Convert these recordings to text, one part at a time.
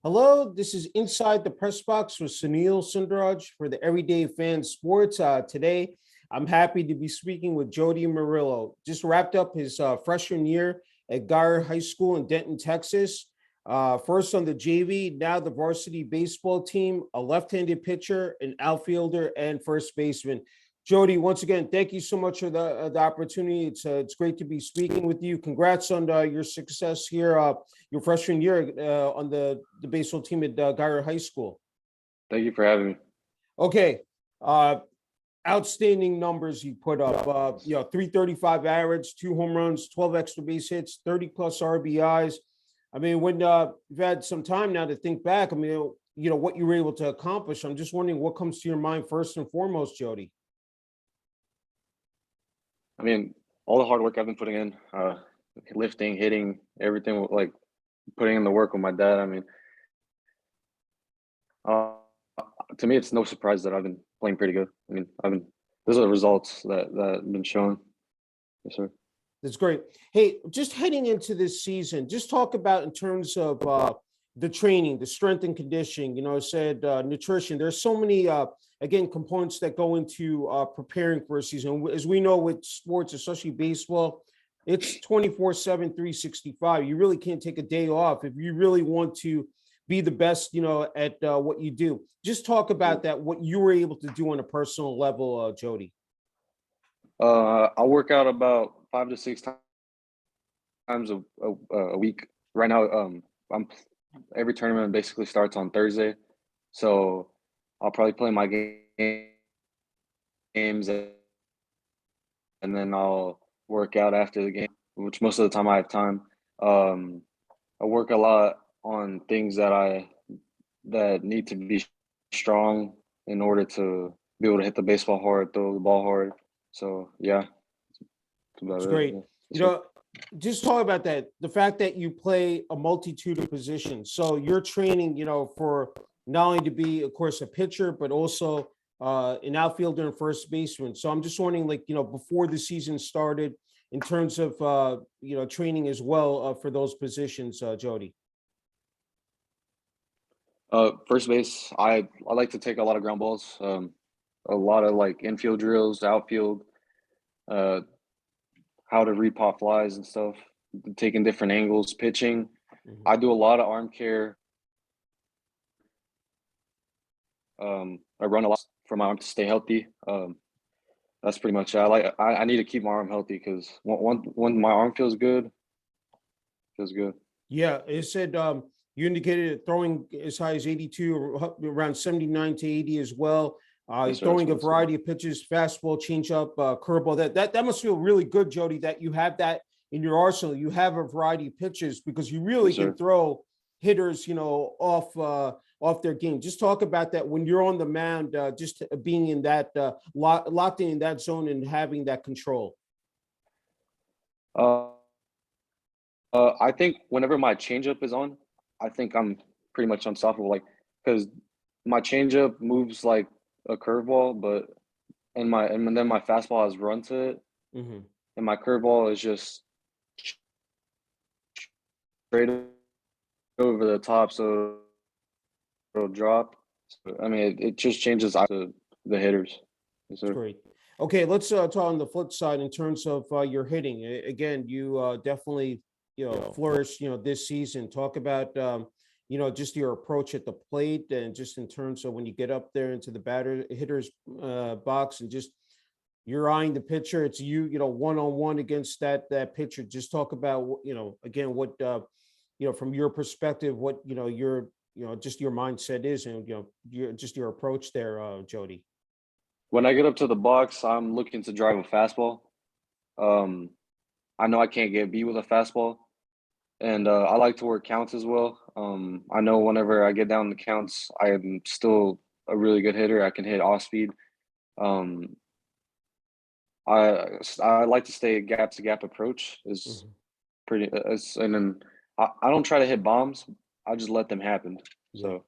Hello, this is Inside the Press Box with Sunil Sunder Raj for the Everyday Fan Sports. Today, I'm happy to be speaking with Jody Murillo. Just wrapped up his freshman year at Guyer High School in Denton, Texas. First on the JV, now the varsity baseball team, a left-handed pitcher, an outfielder, and first baseman. Jody, once again, thank you so much for the opportunity. It's great to be speaking with you. Congrats on your success here, your freshman year on the baseball team at Guyer High School. Thank you for having me. Okay, outstanding numbers you put up. 335 average, 2 home runs, 12 extra base hits, 30 plus RBIs. I mean, when you've had some time now to think back, I mean, what you were able to accomplish. I'm just wondering what comes to your mind first and foremost, Jody. I mean, all the hard work I've been putting in, lifting, hitting, everything, like putting in the work with my dad. I mean, to me, it's no surprise that I've been playing pretty good. I mean, those are the results that have been shown. Yes, sir. That's great. Hey, just heading into this season, just talk about in terms of the training, the strength and conditioning. I said nutrition. There's so many again components that go into preparing for a season. As we know with sports, especially baseball, it's 24/7, 365. You really can't take a day off if you really want to be the best, at what you do. Just talk about that, what you were able to do on a personal level, Jody. I work out about 5 to 6 times a week. Right now, every tournament basically starts on Thursday, so I'll probably play my games and then I'll work out after the game, which most of the time I have time. I work a lot on things that need to be strong in order to be able to hit the baseball hard, throw the ball hard. So yeah, That's great. Just talk about that. The fact that you play a multitude of positions. So you're training, for not only to be, of course, a pitcher, but also an outfielder and first baseman. So I'm just wondering, before the season started, in terms of training as well for those positions, Jody. First base, I like to take a lot of ground balls, a lot of like infield drills, outfield, how to read pop flies and stuff, taking different angles, pitching. Mhm. I do a lot of arm care. I run a lot for my arm to stay healthy. That's pretty much it. I need to keep my arm healthy because when my arm feels good, feels good. Yeah, it said you indicated throwing as high as 82, or around 79 to 80 as well. Yes, sir, Throwing a variety of pitches, fastball, changeup, curveball. That must feel really good, Jody, that you have that in your arsenal. You have a variety of pitches because you really Yes, can sir. throw hitters, off their game. Just talk about that when you're on the mound, just being in that locked in that zone and having that control. Uh, I think whenever my changeup is on, I think I'm pretty much unstoppable. Like, because my changeup moves like a curveball, but and then my fastball has run to it, Mhm. and my curveball is just straight over the top, so it'll drop. So, I mean, it just changes to the hitters. Yes, That's sir. great. Okay, let's talk on the flip side in terms of your hitting. Again, you definitely flourished this season. Talk about just your approach at the plate and just in terms of when you get up there into the batter hitter's box and just you're eyeing the pitcher. It's one on one against that pitcher. Just talk about again what from your perspective what your just your mindset is and your approach there, Jody. When I get up to the box, I'm looking to drive a fastball. Um, I know I can't get beat with a fastball, and I like to work counts as well. I know whenever I get down the counts, I am still a really good hitter. I can hit off speed. Um, I like to stay gap to gap approach is Mhm. pretty. And then I don't try to hit bombs. I just let them happen. Yeah. So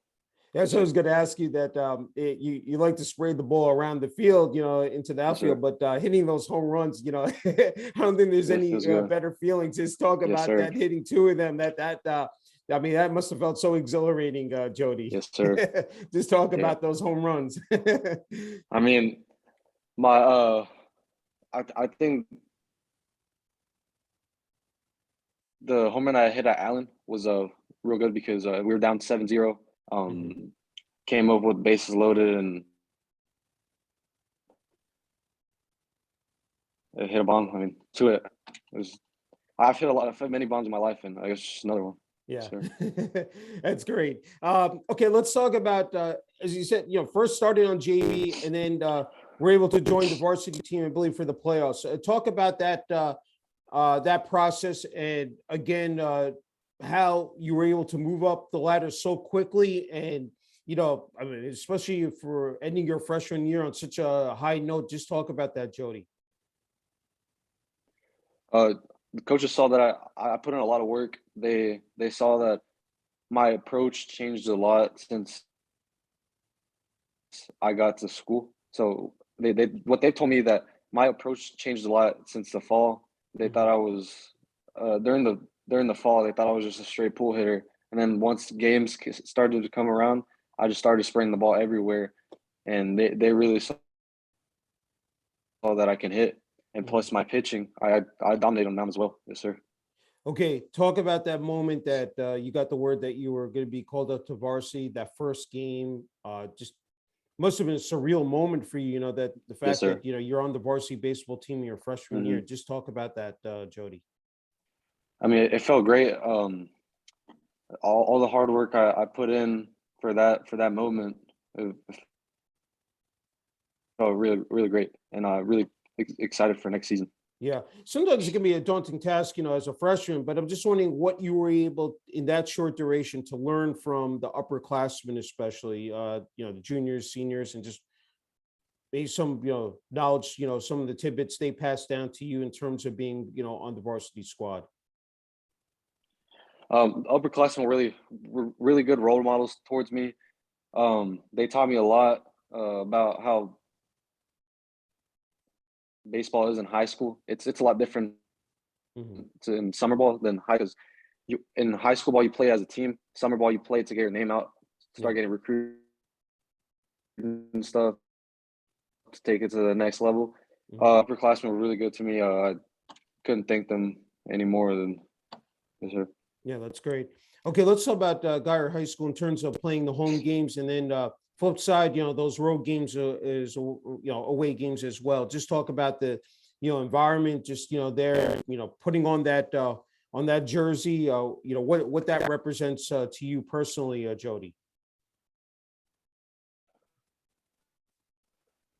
That's yes, what I sir. was going to ask you that you like to spray the ball around the field, into the Yes, sir. outfield, but hitting those home runs, I don't think there's It any feels good. better feeling. Just talk Yes, about sir. that, hitting two of them, that I mean, that must have felt so exhilarating, Jody. Yes, sir. Just talk Yeah. about those home runs. I mean, my I think the home run I hit at Allen was real good because we were down 7-0. Mhm. Came up with bases loaded and it hit a bomb. I mean, to it. It was. I've hit many bombs in my life, and I guess just another one. Yeah, Sure. that's great. Okay, let's talk about as you said, first started on JV and then we're able to join the varsity team, I believe, for the playoffs. Talk about that process, and again, how you were able to move up the ladder so quickly, and I mean, especially for ending your freshman year on such a high note. Just talk about that, Jody. Uh, the coaches saw that I put in a lot of work. They saw that my approach changed a lot since I got to school. So they what they told me that my approach changed a lot since the fall. They thought Mhm. I was during the fall. They thought I was just a straight pull hitter. And then once games started to come around, I just started spraying the ball everywhere, and they really saw that I can hit. And Mhm. plus my pitching, I dominated them as well. Yes, sir. Okay, talk about that moment that you got the word that you were going to be called up to varsity. That first game, just must have been a surreal moment for you. That the Yes, fact sir. that you're on the varsity baseball team in your freshman year. Hmm. Just talk about that, Jody. I mean, it felt great. All the hard work I put in for that moment, it felt really really great, and really excited for next season. Yeah, sometimes it can be a daunting task, as a freshman. But I'm just wondering what you were able in that short duration to learn from the upperclassmen, especially the juniors, seniors, and just maybe some knowledge, some of the tidbits they passed down to you in terms of being on the varsity squad. Upperclassmen were really good role models towards me. They taught me a lot about how baseball is in high school. It's a lot different Mhm. in summer ball than high, because you in high school ball you play as a team. Summer ball you play to get your name out, Yeah. start getting recruited and stuff to take it to the next level. Mhm. Upperclassmen were really good to me. I couldn't thank them any more than yes, sir. Yeah, that's great. Okay, let's talk about Geyer High School in terms of playing the home games, and then flip side, those road games is away games as well. Just talk about the environment, just there, putting on that jersey, what that represents to you personally, Jody.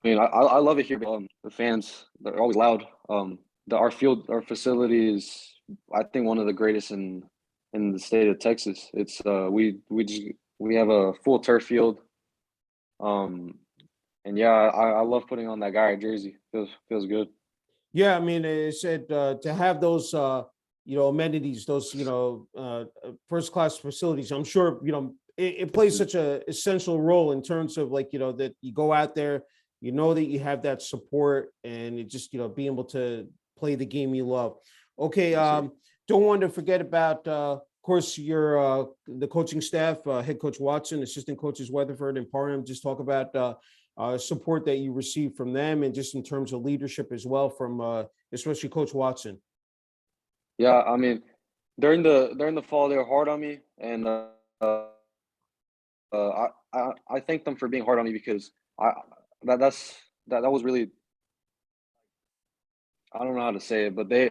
I mean, I love it here. The fans, they're always loud. Our facility is, I think, one of the greatest in the state of Texas. It's we have a full turf field. Um, and yeah, I love putting on that guy jersey. Feels good. Yeah, I mean, it said to have those amenities, those first class facilities. I'm sure it plays Mhm. such a essential role in terms of like that you go out there, that you have that support, and it just being able to play the game you love. Okay, Yes, sir. don't want to forget about of course your the coaching staff, head coach Watson, assistant coaches Weatherford and Parham. Just talk about support that you receive from them, and just in terms of leadership as well from especially Coach Watson. Yeah, I mean, during the fall, they were hard on me, and I thank them for being hard on me because I that was really, I don't know how to say it, but they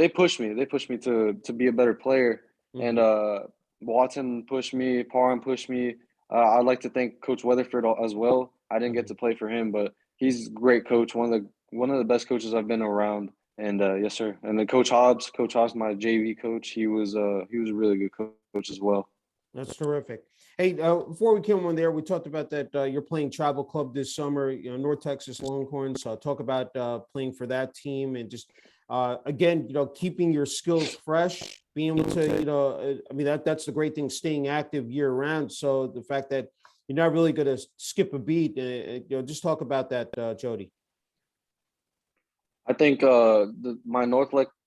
pushed me. They pushed me to be a better player, and Mhm. Watson pushed me. Parham pushed me. I'd like to thank Coach Weatherford as well. I didn't get Mhm. to play for him, but he's a great coach. One of the best coaches I've been around. And yes, sir. And then Coach Hobbs, my JV coach, he was a really good coach as well. That's terrific. Hey, before we came on there, we talked about that you're playing travel club this summer, North Texas Longhorns. Talk about playing for that team, and just again, keeping your skills fresh, being able to, I mean, that's the great thing, staying active year round. So the fact that you're not really going to skip a beat, just talk about that, Jody. I think my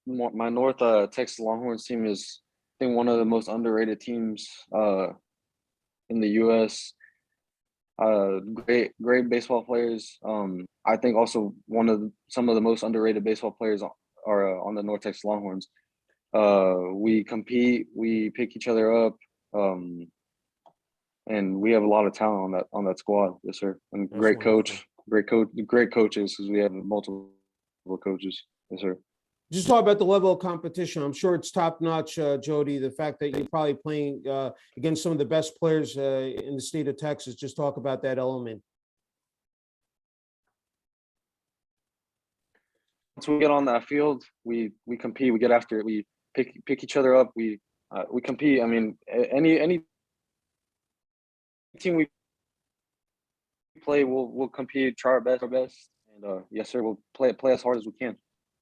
my North Texas Longhorns team is, I think, one of the most underrated teams in the U.S. Great baseball players. I think also some of the most underrated baseball players are on the North Texas Longhorns. We compete, we pick each other up, and we have a lot of talent on that squad. Yes, sir. And That's wonderful. great coaches, because we have multiple coaches. Yes, sir. Just talk about the level of competition. I'm sure it's top notch, Jody. The fact that you're probably playing against some of the best players in the state of Texas. Just talk about that element. Once we get on that field, we compete. We get after it. We pick each other up. We compete. I mean, any team we play, we'll compete, try our best, and yes, sir, we'll play as hard as we can.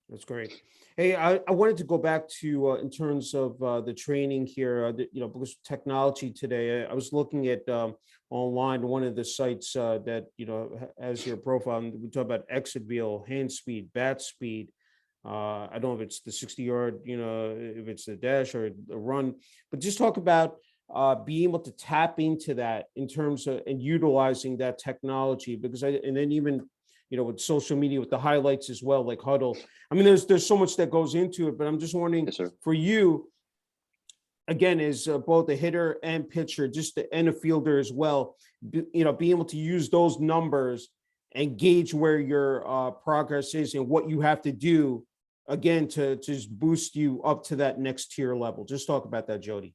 That's great. Hey, I wanted to go back to in terms of the training here, because technology today, I was looking at online, one of the sites that, has your profile, and we talk about exit wheel, hand speed, bat speed. I don't know if it's the 60-yard, if it's the dash or the run, but just talk about being able to tap into that in terms of and utilizing that technology, because and then even with social media, with the highlights as well, like Huddle. I mean, there's so much that goes into it, but I'm just wondering, Yes, sir. for you, again, as both a hitter and pitcher, and a fielder as well, being able to use those numbers and gauge where your progress is and what you have to do, again, to just boost you up to that next tier level. Just talk about that, Jody.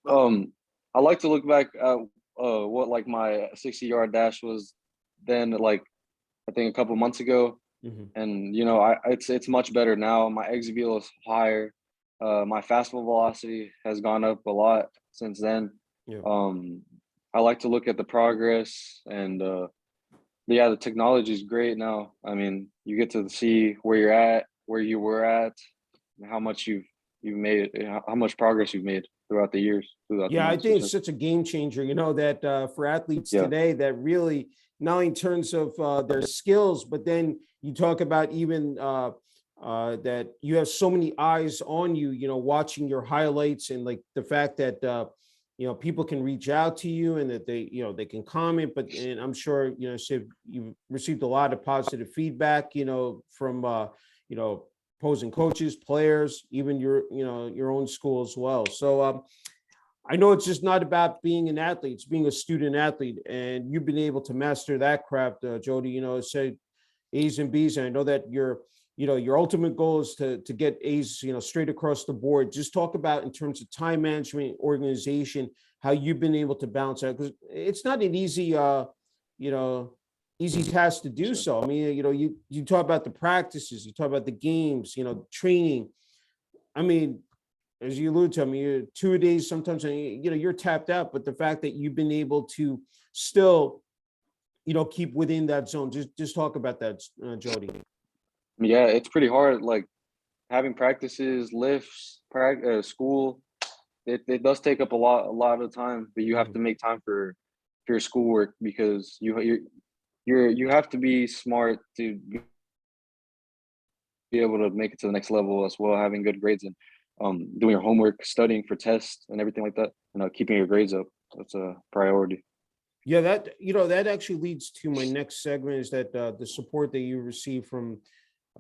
I like to look back at what like my 60-yard dash was then, like I think a couple months ago, and it's much better now. My exit velo is higher. My fastball velocity has gone up a lot since then. Yeah. I like to look at the progress, and the technology is great now. I mean, you get to see where you're at, where you were at, and how much you've made, how much progress you've made throughout the years. I think it's such a game changer, that for athletes today, that really not only in terms of their skills, but then you talk about even that you have so many eyes on you, watching your highlights, and like the fact that people can reach out to you and that they can comment, and I'm sure so you've received a lot of positive feedback, from opposing coaches, players, even your own school as well. So I know it's just not about being an athlete, it's being a student athlete, and you've been able to master that craft, Jody, say A's and B's. And I know that your ultimate goal is to get A's, straight across the board. Just talk about, in terms of time management, organization, how you've been able to balance that, because it's not an easy, easy task to do so. I mean, you talk about the practices, you talk about the games, training. I mean, as you allude to, I mean, you're 2 days sometimes, you're tapped out, but the fact that you've been able to still, keep within that zone. Just talk about that, Jody. Yeah, it's pretty hard. Like having practices, lifts, school, it does take up a lot of time, but you have to make time for your schoolwork, because you have to be smart to be able to make it to the next level as well, having good grades and doing your homework, studying for tests and everything like that, keeping your grades up. That's a priority. Yeah, that actually leads to my next segment, is that the support that you receive from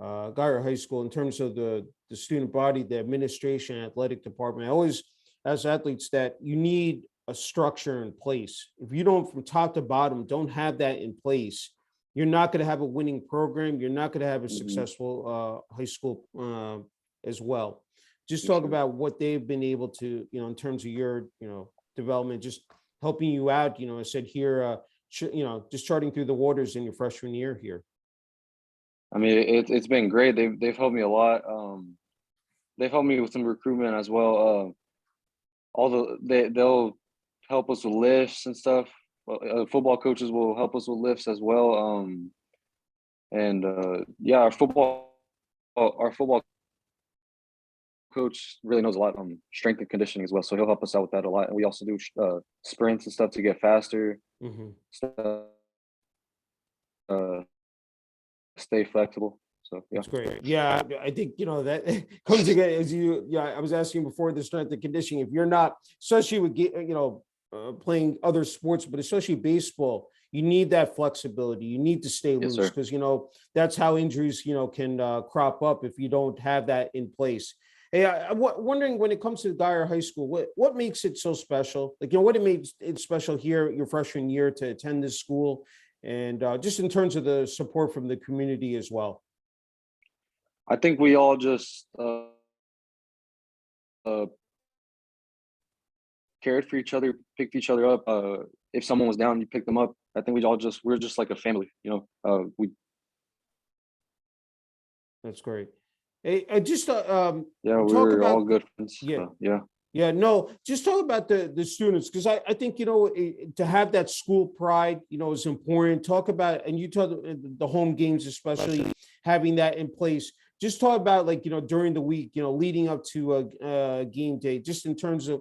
Guyer High School in terms of the student body, the administration, athletic department. I always ask athletes that you need a structure in place. If you don't, from top to bottom, don't have that in place, you're not going to have a winning program. You're not going to have a successful high school as well. Just talk about what they've been able to, in terms of your, development, just helping you out. I said here, just charting through the waters in your freshman year here. I mean, it's been great. They've helped me a lot. They've helped me with some recruitment as well. They'll help us with lifts and stuff. Football coaches will help us with lifts as well. Our football coach really knows a lot on strength and conditioning as well, so he'll help us out with that a lot. And we also do sprints and stuff to get faster, stay flexible. So yeah. That's great. Yeah, I think that comes again as you. Yeah, I was asking before the strength and conditioning. If you're not, especially with playing other sports, but especially baseball, you need that flexibility. You need to stay Yes, loose sir. because that's how injuries can crop up if you don't have that in place. Hey, I'm wondering when it comes to Dyer High School, what makes it so special? Like what it makes it special here your freshman year to attend this school, and just in terms of the support from the community as well. I think we all just uh, cared for each other, picked each other up. If someone was down, you picked them up. I think we're just like a family, you know. We That's great. Hey, just Yeah, we talk were all about good friends. yeah, Yeah, yeah, no, just talk about the students because I think to have that school pride is important. Talk about and you talk the home games especially having that in place. Just talk about like during the week leading up to a game day, just in terms of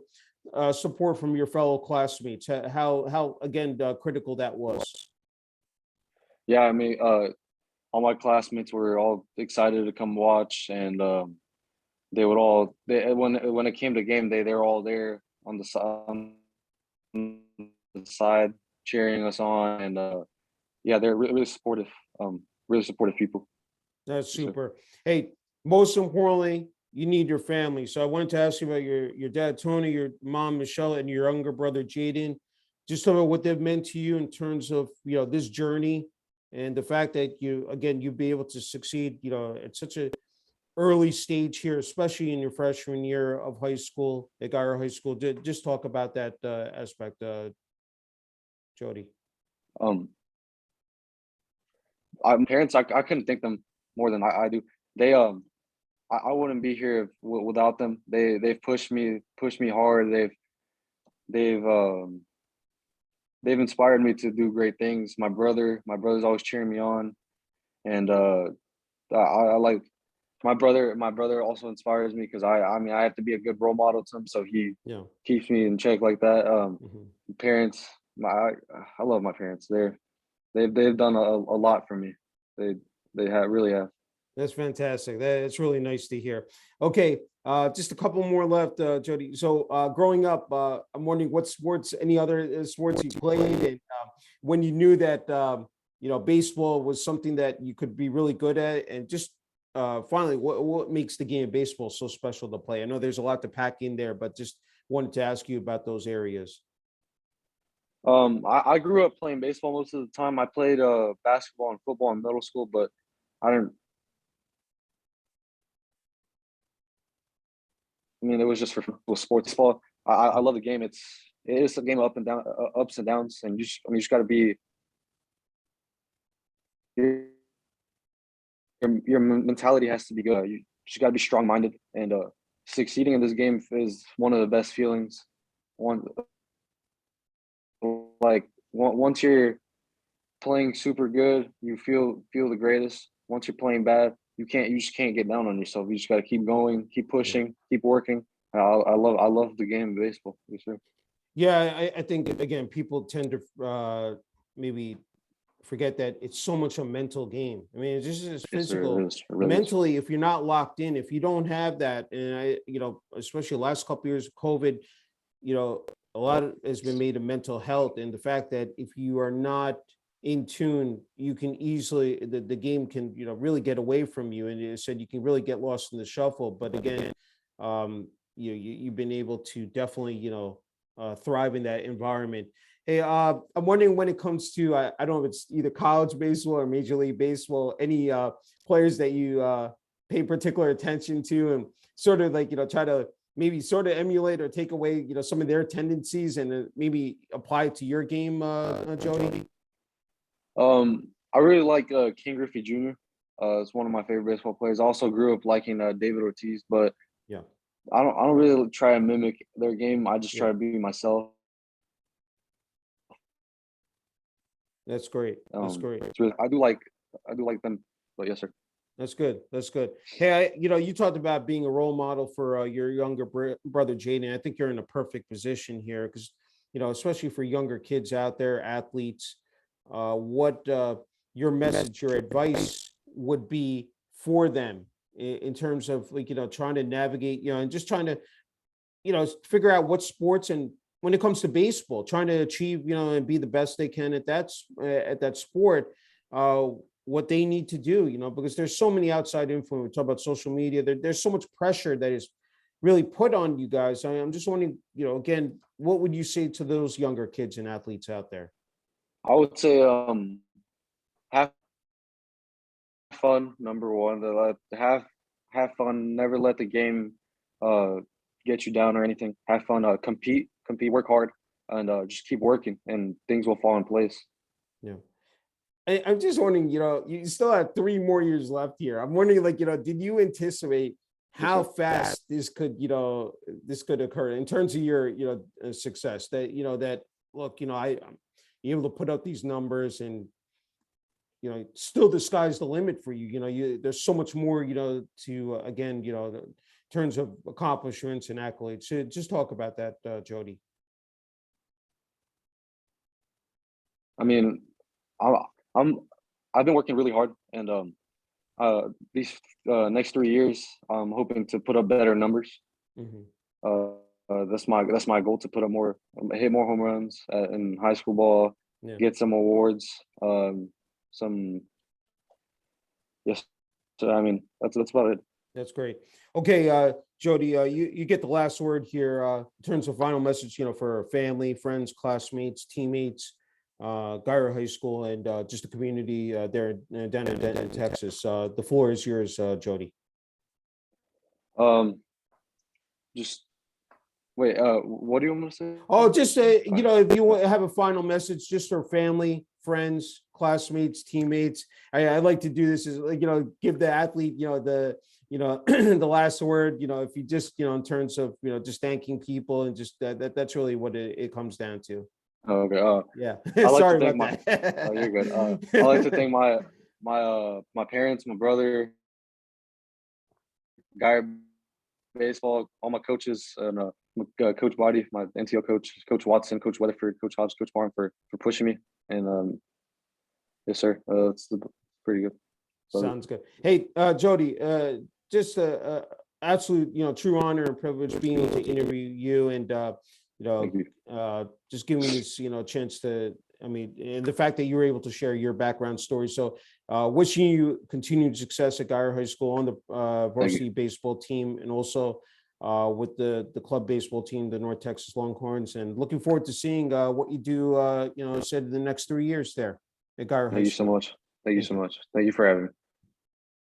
support from your fellow classmates. How again critical that was. yeah. I mean, all my classmates were all excited to come watch, and they would all when it came to game day, they were all there on the side cheering us on, and yeah, they're really supportive. Really supportive people. That's Yes, sir. super. Hey, most importantly, you need your family. So I wanted to ask you about your dad, Tony, your mom, Michelle, and your younger brother, Jaden. Just talk about what they've meant to you in terms of, this journey and the fact that you be able to succeed, at such a early stage here, especially in your freshman year of high school at Gyro High School. Just talk about that aspect, Jody. Um, my parents, I couldn't thank them more than I do. They I wouldn't be here without them. They've pushed me hard. They've um they've inspired me to do great things. My brother's always cheering me on, and I like my brother also inspires me because I mean I have to be a good role model to him, so he Yeah. keeps me in check like that. Mhm. Parents, I love my parents. They've done a lot for me. They they have really have. That's fantastic. That's really nice to hear. Okay, just a couple more left, Jody. So, growing up, I'm wondering what sports, any other sports you played, and when you knew that baseball was something that you could be really good at, and just finally, what makes the game of baseball so special to play? I know there's a lot to pack in there, but just wanted to ask you about those areas. I grew up playing baseball most of the time. I played basketball and football in middle school, but I didn't. I mean, it was just for sports. Baseball. I love the game. It is a game of ups and downs, and you just got to be your your mentality has to be good. You just got to be strong minded, and succeeding in this game is one of the best feelings. One once you're playing super good, you feel the greatest. Once you're playing bad, you just can't get down on yourself. You just got to keep going, keep Yeah. pushing, keep working. I love the game of baseball. Yes, sir. Yeah, I think again, people tend to maybe forget that it's so much a mental game. I mean, it's just as Yes, sir. It physical. is. It really is. Mentally, if you're not locked in, if you don't have that, and especially the last couple of years of COVID, you know, a lot has been made of mental health and the fact that if you are not in tune, you can easily the game can really get away from you, and you said you can really get lost in the shuffle. But again, you've been able to definitely thrive in that environment. Hey, I'm wondering when it comes to I don't know if it's either college baseball or Major League Baseball, any players that you pay particular attention to and sort of like try to maybe sort of emulate or take away some of their tendencies and maybe apply it to your game, Jody. I really like King Griffey Jr. It's one of my favorite baseball players. I also grew up liking David Ortiz, but Yeah, I don't really try to mimic their game. I just yeah, try to be myself. that's great. That's great. It's really, I do like them. But yes, sir. That's good. That's good. Hey, you talked about being a role model for your younger brother Jaden. I think you're in a perfect position here because, especially for younger kids out there, athletes, what your message, your advice would be for them in terms of like, trying to navigate, and just trying to, figure out what sports, and when it comes to baseball, trying to achieve, and be the best they can at that sport, what they need to do, because there's so many outside influence. We talk about social media. There's so much pressure that is really put on you guys. I'm just wondering, again, what would you say to those younger kids and athletes out there? I would say have fun, number one. Have fun. Never let the game get you down or anything. Have fun. Compete, work hard, and just keep working, and things will fall in place. Yeah. I'm just wondering, you still have 3 more years left here. I'm wondering, like, did you anticipate how fast this could occur in terms of your, success? That, that look, I'm able to put up these numbers, and, still the sky's the limit for you. There's so much more, to again, in terms of accomplishments and accolades. So just talk about that, Jody. I mean, I've been working really hard, and these next 3 years, I'm hoping to put up better numbers. That's my goal, to put up hit more home runs in high school ball, get some awards, yes. So I mean, that's about it. That's great. Okay, Jody, you get the last word here in terms of final message, for family, friends, classmates, teammates, Gyra High School, and just the community there in Denton, Texas. The floor is yours, Jody. Just wait. What do you want to say? Oh, just if you have a final message, just for family, friends, classmates, teammates. I like to do this is like, give the athlete, the the last word. If you just, in terms of, just thanking people, and just that's really what it comes down to. Okay. Yeah. I like Sorry to thank about that. Oh, you're good. I like to thank my parents, my brother, Guy baseball, all my coaches, and Coach Body, my NTO coach, Coach Watson, Coach Weatherford, Coach Hobbs, Coach Barn for pushing me. And yes, sir. It's pretty good. Sounds good. Hey, Jody, just absolute, true honor and privilege being able to interview you, and Thank you. just giving me this, chance to, and the fact that you were able to share your background story. So wishing you continued success at Gyra High School on the varsity baseball team, and also with the club baseball team, the North Texas Longhorns, and looking forward to seeing what you do, said in the next 3 years there at Gyra High School. Thank you so much. Thank you so much. Thank you for having me.